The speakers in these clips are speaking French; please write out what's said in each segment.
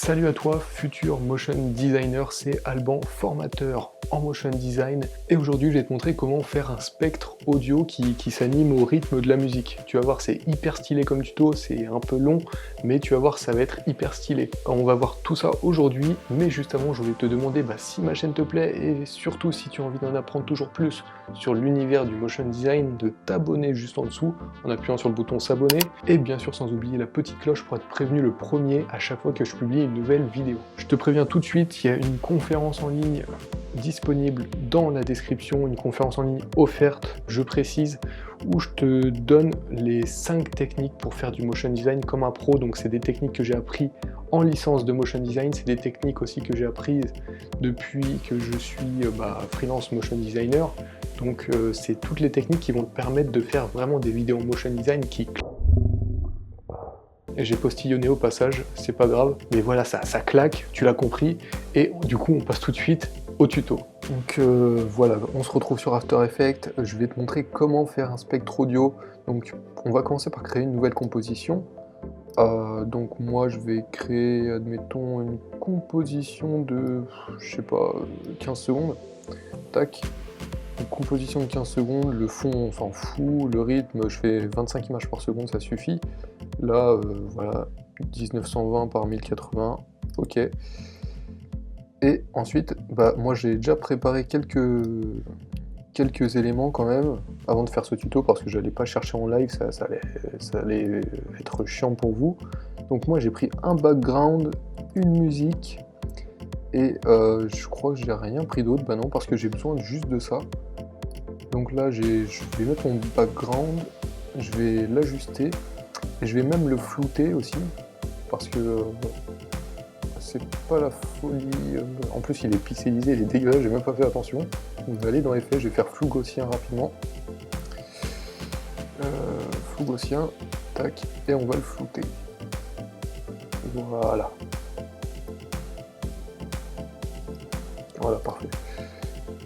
Salut à toi, futur motion designer, c'est Alban, formateur en motion design, et aujourd'hui je vais te montrer comment faire un spectre audio qui s'anime au rythme de la musique. Tu vas voir, c'est hyper stylé comme tuto, c'est un peu long, mais tu vas voir, ça va être hyper stylé. Alors, on va voir tout ça aujourd'hui, mais juste avant, je voulais te demander si ma chaîne te plaît, et surtout si tu as envie d'en apprendre toujours plus sur l'univers du motion design, de t'abonner juste en dessous, en appuyant sur le bouton s'abonner, et bien sûr sans oublier la petite cloche pour être prévenu le premier à chaque fois que je publie une nouvelle vidéo. Je te préviens tout de suite, il y a une conférence en ligne disponible dans la description, une conférence en ligne offerte, je précise, où je te donne les 5 techniques pour faire du motion design comme un pro. Donc c'est des techniques que j'ai appris en licence de motion design, c'est des techniques aussi que j'ai apprises depuis que je suis freelance motion designer. Donc c'est toutes les techniques qui vont te permettre de faire vraiment des vidéos motion design qui... Et j'ai postillonné au passage, c'est pas grave, mais voilà, ça claque, tu l'as compris, et du coup on passe tout de suite au tuto. Donc voilà, on se retrouve sur After Effects, je vais te montrer comment faire un spectre audio. Donc on va commencer par créer une nouvelle composition. Donc moi je vais créer, admettons, une composition de, je sais pas, 15 secondes. Tac. Une composition de 15 secondes, le fond on s'en fout, le rythme je fais 25 images par seconde, ça suffit. Là, voilà, 1920 par 1080, ok. Et ensuite, moi j'ai déjà préparé quelques éléments quand même, avant de faire ce tuto, parce que j'allais pas chercher en live, ça allait être chiant pour vous. Donc moi j'ai pris un background, une musique, et je crois que j'ai rien pris d'autre, non, parce que j'ai besoin juste de ça. Donc là, je vais mettre mon background, je vais l'ajuster, et je vais même le flouter aussi, parce que c'est pas la folie. En plus, il est pixelisé, il est dégueulasse, j'ai même pas fait attention. Donc, je vais aller dans Effets, je vais faire flou gaussien rapidement. Flou gaussien, tac, et on va le flouter. Voilà. Voilà, parfait.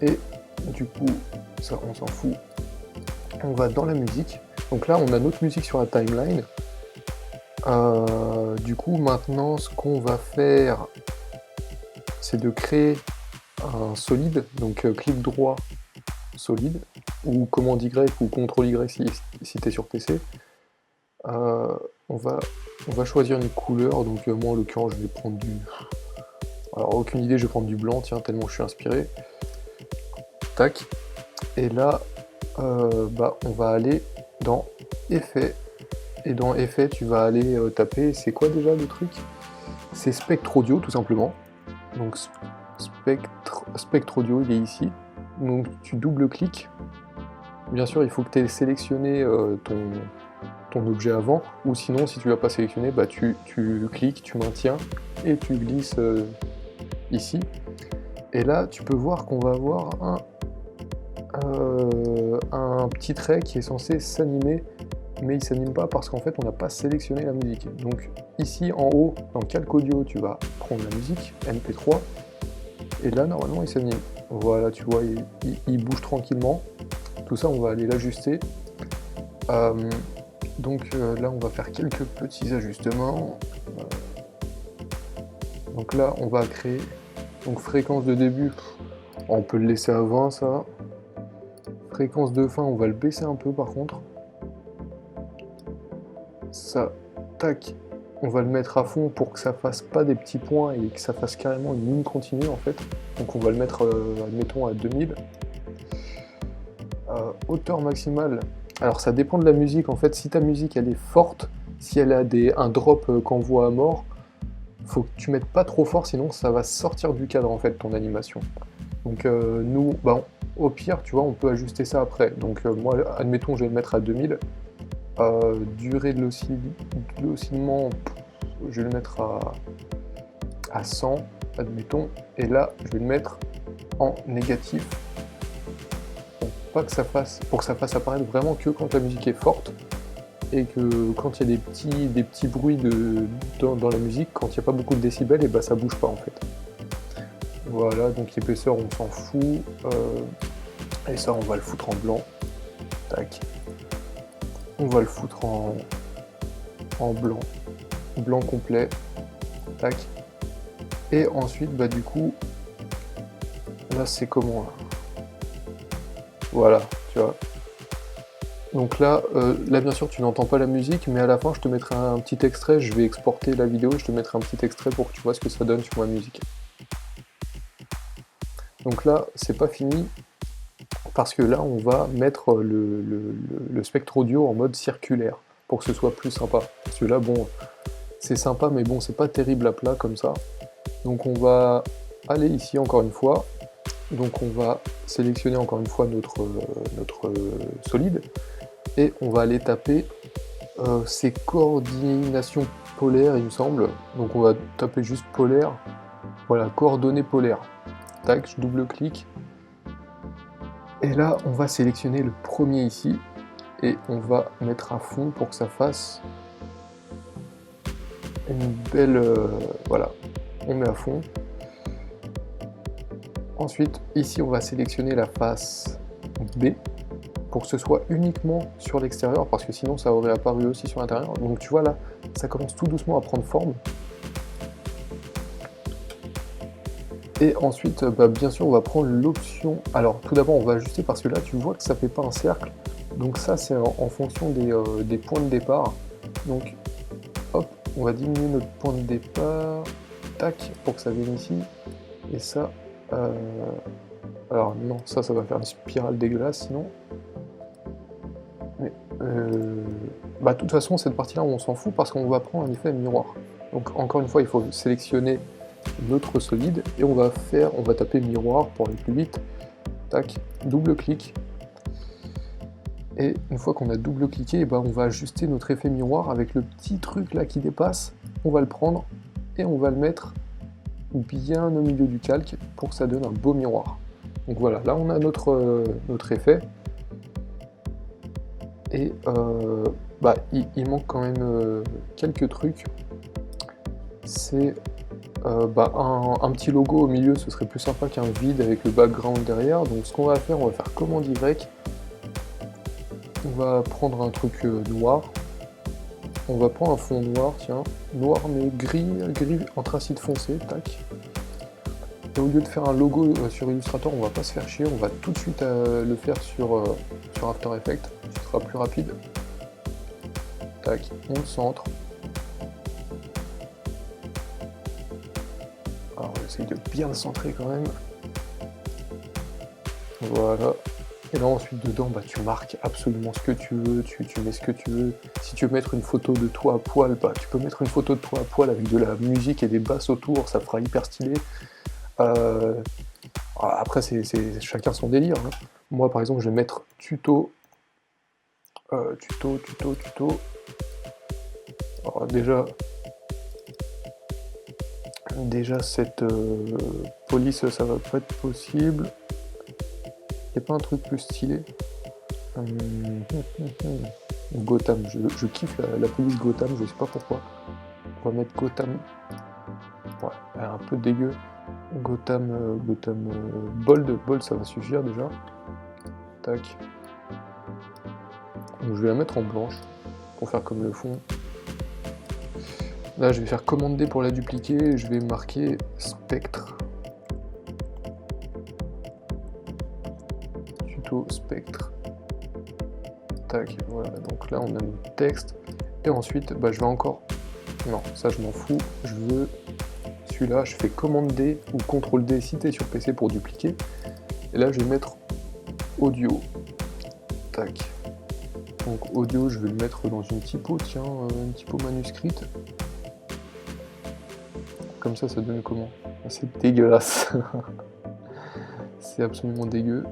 Et du coup, ça on s'en fout. On va dans la musique. Donc là, on a notre musique sur la timeline. Du coup, maintenant, ce qu'on va faire, c'est de créer un solide. Donc, clic droit, solide, ou commande Y ou CTRL Y si tu es sur PC. On va choisir une couleur. Donc, moi, en l'occurrence, je vais prendre du... Alors, aucune idée, je vais prendre du blanc, tiens, tellement je suis inspiré. Tac. Et là, on va aller dans Effets. Et dans Effets, tu vas aller taper, c'est quoi déjà le truc? C'est Spectre Audio, tout simplement. Donc Spectre Audio, il est ici. Donc tu double-cliques. Bien sûr, il faut que tu aies sélectionné ton objet avant, ou sinon, si tu l'as pas sélectionné, tu cliques, tu maintiens, et tu glisses ici. Et là, tu peux voir qu'on va avoir un petit trait qui est censé s'animer, mais il s'anime pas parce qu'en fait on n'a pas sélectionné la musique. Donc ici en haut, dans Calque Audio, tu vas prendre la musique, MP3, et là normalement il s'anime. Voilà, tu vois, il bouge tranquillement. Tout ça, on va aller l'ajuster. Donc là, on va faire quelques petits ajustements. Donc là, on va créer... Donc fréquence de début, on peut le laisser à 20, ça. Fréquence de fin, on va le baisser un peu par contre. Ça, tac, on va le mettre à fond pour que ça fasse pas des petits points et que ça fasse carrément une ligne continue en fait. Donc on va le mettre, admettons, à 2000. Hauteur maximale, alors ça dépend de la musique en fait. Si ta musique elle est forte, si elle a un drop qu'envoie à mort, faut que tu mettes pas trop fort, sinon ça va sortir du cadre en fait ton animation. Donc nous, au pire, tu vois, on peut ajuster ça après. Donc moi, admettons, je vais le mettre à 2000. Durée de l'oscillement, je vais le mettre à 100, admettons. Et là, je vais le mettre en négatif. Pour que ça fasse apparaître vraiment que quand la musique est forte. Et que quand il y a des petits bruits dans la musique, quand il n'y a pas beaucoup de décibels, et ça bouge pas en fait. Voilà, donc l'épaisseur on s'en fout, et ça on va le foutre en blanc, tac, on va le foutre en blanc complet, tac, Et ensuite, bah du coup, là c'est comment là? Voilà, tu vois. Donc là, là bien sûr tu n'entends pas la musique, mais à la fin je te mettrai un petit extrait, je vais exporter la vidéo, je te mettrai un petit extrait pour que tu vois ce que ça donne sur ma musique. Donc là, c'est pas fini, parce que là on va mettre le spectre audio en mode circulaire, pour que ce soit plus sympa. Parce que là, bon, c'est sympa, mais bon, c'est pas terrible à plat comme ça. Donc on va aller ici encore une fois, donc on va sélectionner encore une fois notre solide, et on va aller taper ces coordinations polaires, il me semble. Donc on va taper juste polaire, voilà, coordonnées polaires. Tac, je double-clique. Et là, on va sélectionner le premier ici, et on va mettre à fond pour que ça fasse une belle... voilà, on met à fond. Ensuite, ici, on va sélectionner la face B, pour que ce soit uniquement sur l'extérieur, parce que sinon ça aurait apparu aussi sur l'intérieur. Donc tu vois là, ça commence tout doucement à prendre forme. Et ensuite, bah, bien sûr, on va prendre l'option... Alors tout d'abord, on va ajuster, parce que là, tu vois que ça fait pas un cercle. Donc ça, c'est en fonction des points de départ. Donc, hop, on va diminuer notre point de départ. Tac, pour que ça vienne ici. Et ça... alors non, ça va faire une spirale dégueulasse, sinon... Mais, bah, de toute façon, cette partie-là, on s'en fout parce qu'on va prendre un effet miroir. Donc, encore une fois, il faut sélectionner notre solide et on va taper miroir pour aller plus vite. Tac, double-clic. Et une fois qu'on a double-cliqué, bah, on va ajuster notre effet miroir avec le petit truc là qui dépasse. On va le prendre et on va le mettre bien au milieu du calque pour que ça donne un beau miroir. Donc voilà, là on a notre effet. Et bah, il manque quand même quelques trucs. C'est bah, un petit logo au milieu, ce serait plus sympa qu'un vide avec le background derrière. Donc ce qu'on va faire, on va faire commande Y. On va prendre un truc noir. On va prendre un fond noir, tiens. Noir mais gris anthracite foncé, tac. Et au lieu de faire un logo sur Illustrator, on va pas se faire chier, on va tout de suite le faire sur After Effects, ce sera plus rapide. Tac, on le centre. Alors on essaye de bien le centrer quand même. Voilà. Et là ensuite dedans, bah, tu marques absolument ce que tu veux, tu mets ce que tu veux. Si tu veux mettre une photo de toi à poil, bah, tu peux mettre une photo de toi à poil avec de la musique et des basses autour, ça fera hyper stylé. Après, c'est chacun son délire. Hein. Moi, par exemple, je vais mettre tuto. Tuto. Alors, déjà cette police, ça va pas être possible. Y a pas un truc plus stylé? Gotham, je kiffe la police Gotham, je sais pas pourquoi. On va mettre Gotham. Ouais, elle est un peu dégueu. Gotham Bold, ça va suffire déjà. Tac. Donc je vais la mettre en blanche pour faire comme le fond. Là je vais faire commande D pour la dupliquer et je vais marquer spectre. Tuto spectre. Tac, voilà, donc là on a notre texte. Et ensuite, bah, je vais encore... Non, ça je m'en fous, je veux celui-là, je fais commande D ou CTRL D si t'es sur PC pour dupliquer. Et là je vais mettre audio. Tac. Donc audio, je vais le mettre dans une typo, tiens, une typo manuscrite. Comme ça donne comment? C'est dégueulasse. C'est absolument dégueu.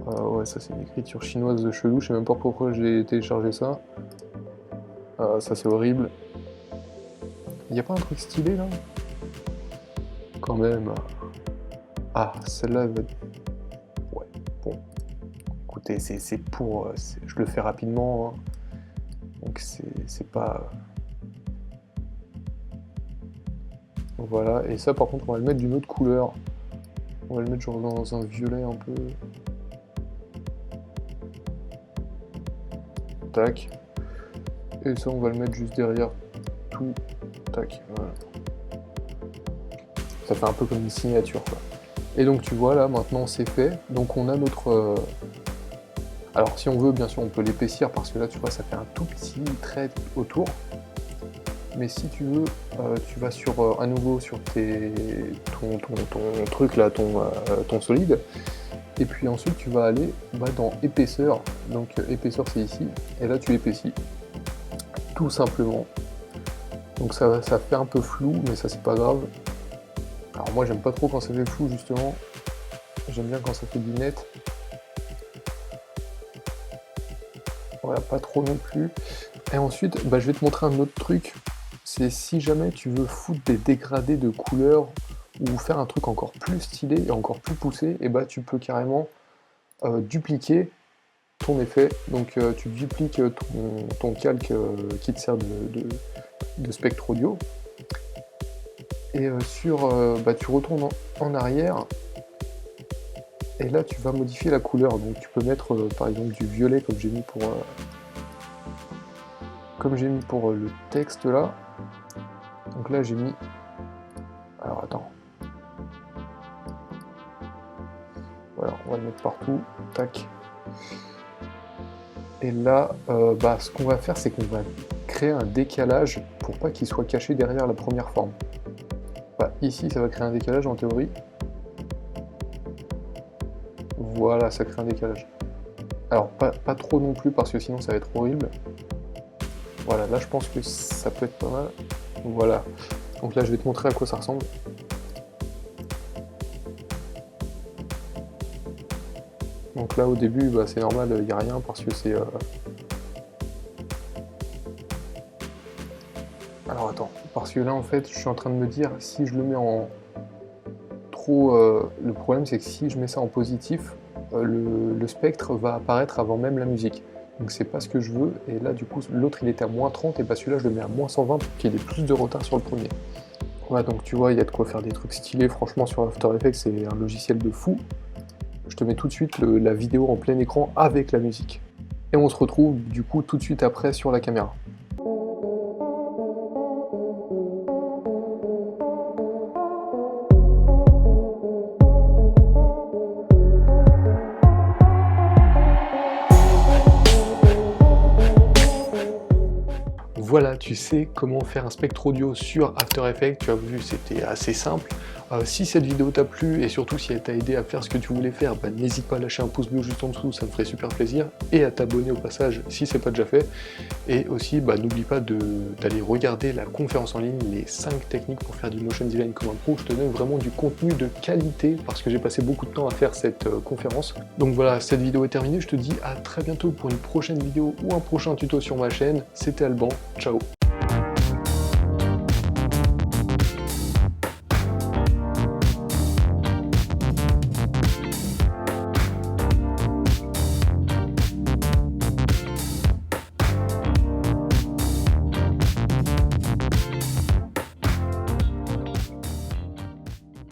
Ouais, ça c'est une écriture chinoise de chelou, je sais même pas pourquoi j'ai téléchargé ça. Ça c'est horrible. Y a pas un truc stylé là? Quand même. Ah, celle-là elle va être... Ouais, bon. Écoutez, c'est pour... je le fais rapidement, hein. Donc c'est pas... Voilà, et ça par contre on va le mettre d'une autre couleur. On va le mettre genre dans un violet un peu... Tac. Et ça on va le mettre juste derrière tout. Tac, voilà. Ça fait un peu comme une signature, quoi. Et donc tu vois là, maintenant c'est fait. Donc on a notre... Alors si on veut, bien sûr, on peut l'épaissir parce que là, tu vois, ça fait un tout petit trait autour. Mais si tu veux, tu vas à nouveau sur ton truc là, ton solide. Et puis ensuite, tu vas aller dans épaisseur. Donc épaisseur, c'est ici. Et là, tu épaissis. Tout simplement. Donc ça fait un peu flou, mais ça, c'est pas grave. Alors moi, j'aime pas trop quand ça fait flou, justement. J'aime bien quand ça fait du net. Voilà, pas trop non plus. Et ensuite, je vais te montrer un autre truc. C'est si jamais tu veux foutre des dégradés de couleurs ou faire un truc encore plus stylé et encore plus poussé, et tu peux carrément dupliquer ton effet. Donc tu dupliques ton calque qui te sert de spectre audio. Et tu retournes en arrière. Et là, tu vas modifier la couleur. Donc tu peux mettre par exemple du violet comme j'ai mis pour le texte là. Donc là, j'ai mis... Alors attends. Voilà, on va le mettre partout. Tac. Et là, ce qu'on va faire, c'est qu'on va créer un décalage pour pas qu'il soit caché derrière la première forme. Ici, ça va créer un décalage en théorie. Voilà, ça crée un décalage. Alors, pas trop non plus, parce que sinon ça va être horrible. Voilà, là je pense que ça peut être pas mal. Voilà. Donc là, je vais te montrer à quoi ça ressemble. Donc là, au début, c'est normal, il n'y a rien, parce que c'est... Alors attends, parce que là, en fait, je suis en train de me dire, si je le mets en... le problème, c'est que si je mets ça en positif, le spectre va apparaître avant même la musique. Donc c'est pas ce que je veux, et là du coup l'autre il était à moins 30, et celui-là je le mets à moins 120 pour qu'il ait plus de retard sur le premier. Voilà, donc tu vois, il y a de quoi faire des trucs stylés, franchement sur After Effects c'est un logiciel de fou. Je te mets tout de suite la vidéo en plein écran avec la musique. Et on se retrouve du coup tout de suite après sur la caméra. Voilà, tu sais comment faire un spectre audio sur After Effects, tu as vu, c'était assez simple. Si cette vidéo t'a plu et surtout si elle t'a aidé à faire ce que tu voulais faire, n'hésite pas à lâcher un pouce bleu juste en dessous, ça me ferait super plaisir, et à t'abonner au passage si c'est pas déjà fait. Et aussi, n'oublie pas d'aller regarder la conférence en ligne, les 5 techniques pour faire du motion design comme un pro. Je te donne vraiment du contenu de qualité parce que j'ai passé beaucoup de temps à faire cette conférence. Donc voilà, cette vidéo est terminée, je te dis à très bientôt pour une prochaine vidéo ou un prochain tuto sur ma chaîne. C'était Alban, ciao.